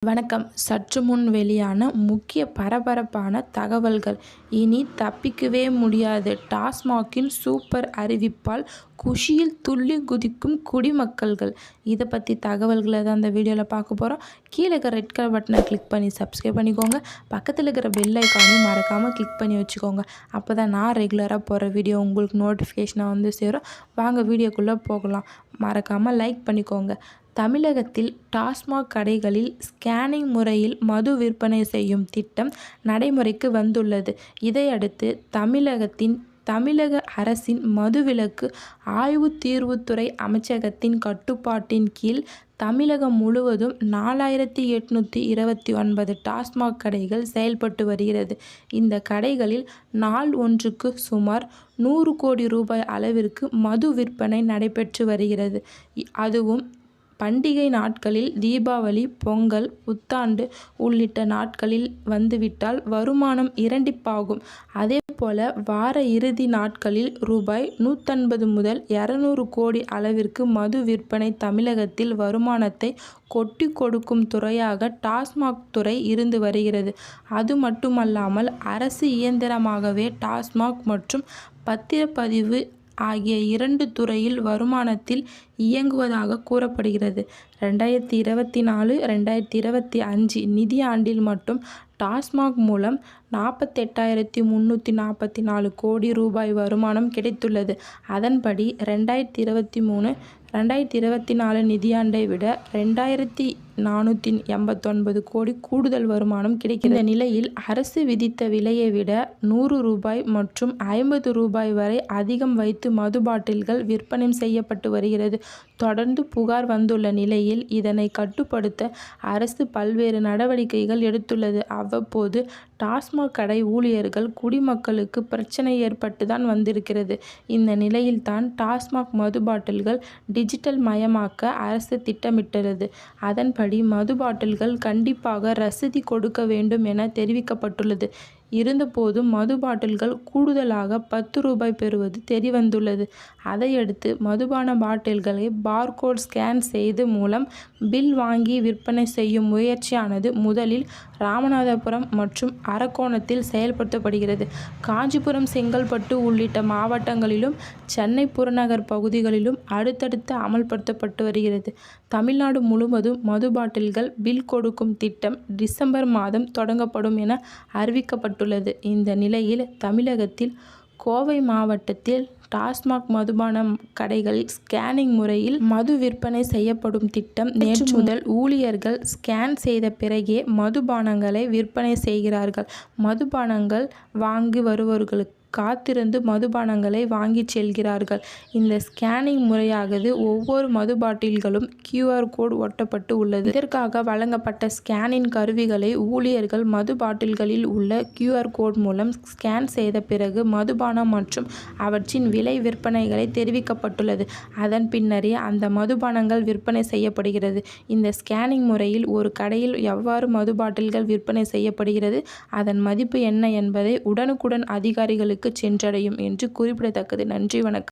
வணக்கம். சற்று முன் வெளியான முக்கிய பரபரப்பான தகவல்கள். இனி தப்பிக்கவே முடியாது. டாஸ்மாகின் சூப்பர் அறிவிப்பால் குஷியில் துள்ளி குதிக்கும் குடிமக்கள்கள். இதை பற்றி தகவல்களை தான் அந்த வீடியோவில் பார்க்க போகிறோம். கீழே இருக்கிற ரெட் கலர் பட்டனை கிளிக் பண்ணி சப்ஸ்கிரைப் பண்ணிக்கோங்க. பக்கத்தில் இருக்கிற பெல் ஐக்கானையும் மறக்காமல் கிளிக் பண்ணி வச்சுக்கோங்க. அப்போ தான் நான் ரெகுலராக போகிற வீடியோ உங்களுக்கு நோட்டிஃபிகேஷனாக வந்து சேரும். வாங்க வீடியோக்குள்ளே போகலாம். மறக்காமல் லைக் பண்ணிக்கோங்க. தமிழகத்தில் டாஸ்மாக் கடைகளில் ஸ்கேனிங் முறையில் மது விற்பனை செய்யும் திட்டம் நடைமுறைக்கு வந்துள்ளது. இதையடுத்து தமிழக அரசின் மதுவிலக்கு ஆய்வு தீர்வுத்துறை அமைச்சகத்தின் கட்டுப்பாட்டின் கீழ் தமிழகம் முழுவதும் 4829 டாஸ்மாக் கடைகள் செயல்பட்டு வருகிறது. இந்த கடைகளில் நாள் ஒன்றுக்கு சுமார் 100 கோடி ரூபாய் அளவிற்கு மது விற்பனை நடைபெற்று வருகிறது. அதுவும் பண்டிகை நாட்களில் தீபாவளி, பொங்கல், புத்தாண்டு உள்ளிட்ட நாட்களில் வந்துவிட்டால் வருமானம் இரட்டிப்பாகும். அதேபோல வார இறுதி நாட்களில் ரூபாய் 150 முதல் 200 கோடி அளவிற்கு மது விற்பனை தமிழகத்தில் வருமானத்தை கொட்டி கொடுக்கும் துறையாக டாஸ்மாக் துறை இருந்து வருகிறது. அது மட்டுமல்லாமல் அரசு இயந்திரமாகவே டாஸ்மாக் மற்றும் பத்திரப்பதிவு ஆகிய 2 துறையில் வருமானத்தில் இயங்குவதாக கூறப்படுகிறது. 2024-2025 நிதியாண்டில் மட்டும் டாஸ்மாக் மூலம் 48,344 கோடி ரூபாய் வருமானம் கிடைத்துள்ளது. அதன்படி 2023-2024 நிதியாண்டை விட 2,489 கோடி கூடுதல் வருமானம் கிடைக்கிறது. இந்த நிலையில் அரசு விதித்த விலையை விட 100 ரூபாய் மற்றும் 50 ரூபாய் வரை அதிகம் வைத்து மது பாட்டில்கள் விற்பனை செய்யப்பட்டு வருகிறது. தொடர்ந்து புகார் வந்துள்ள நிலையில் இதனை கட்டுப்படுத்த அரசு பல்வேறு நடவடிக்கைகள் எடுத்துள்ளது. அவ்வப்போது டாஸ்மாக் கடை ஊழியர்கள் குடிமக்களுக்கு பிரச்சனை ஏற்பட்டு தான் வந்திருக்கிறது. இந்த நிலையில்தான் டாஸ்மாக் மது பாட்டில்கள் டிஜிட்டல் மயமாக்க அரசு திட்டமிட்டுள்ளது. அதன்படி மது பாட்டில்கள் கண்டிப்பாக ரசீது கொடுக்க வேண்டும் என தெரிவிக்கப்பட்டுள்ளது. இருந்தபோதும் மது பாட்டில்கள் கூடுதலாக 10 ரூபாய் பெறுவது தெரியவந்துள்ளது. அதையடுத்து மதுபான பாட்டில்களை பார்கோட் ஸ்கேன் செய்து மூலம் பில் வாங்கி விற்பனை செய்யும் முயற்சியானது முதலில் ராமநாதபுரம் மற்றும் அரக்கோணத்தில் செயல்படுத்தப்படுகிறது. காஞ்சிபுரம், செங்கல்பட்டு உள்ளிட்ட மாவட்டங்களிலும் சென்னை புறநகர் பகுதிகளிலும் அடுத்தடுத்து அமல்படுத்தப்பட்டு வருகிறது. தமிழ்நாடு முழுவதும் மது பாட்டில்கள் பில் கொடுக்கும் திட்டம் டிசம்பர் மாதம் தொடங்கப்படும் என அறிவிக்கப்பட்டுள்ளது. இந்த நிலையில் தமிழகத்தில் கோவை மாவட்டத்தில் டாஸ்மாக் மதுபான கடைகளில் ஸ்கேனிங் முறையில் மது விற்பனை செய்யப்படும் திட்டம் நேற்று முதல் ஊழியர்கள் ஸ்கேன் செய்த பிறகே மதுபானங்களை விற்பனை செய்கிறார்கள். மதுபானங்கள் வாங்கி வருபவர்களுக்கு காத்திருந்து மதுபானங்களை வாங்கி செல்கிறார்கள். இந்த ஸ்கேனிங் முறையானது ஒவ்வொரு மது பாட்டில்களும் QR கோட் ஒட்டப்பட்டு உள்ளது. இதற்காக வழங்கப்பட்ட ஸ்கேனிங் கருவிகளை ஊழியர்கள் மது பாட்டில்களில் உள்ள QR கோட் மூலம் ஸ்கேன் செய்த பிறகு மதுபானம் மற்றும் அவற்றின் விலை விற்பனைகளை தெரிவிக்கப்பட்டுள்ளது. அதன் பின்னரே அந்த மதுபானங்கள் விற்பனை செய்யப்படுகிறது. இந்த ஸ்கேனிங் முறையில் ஒரு கடையில் எவ்வாறு மது பாட்டில்கள் விற்பனை செய்யப்படுகிறது, அதன் மதிப்பு என்ன என்பதை உடனுக்குடன் அதிகாரிகளுக்கு சென்றடையும் என்று குறிப்பிடத்தக்கது. நன்றி, வணக்கம்.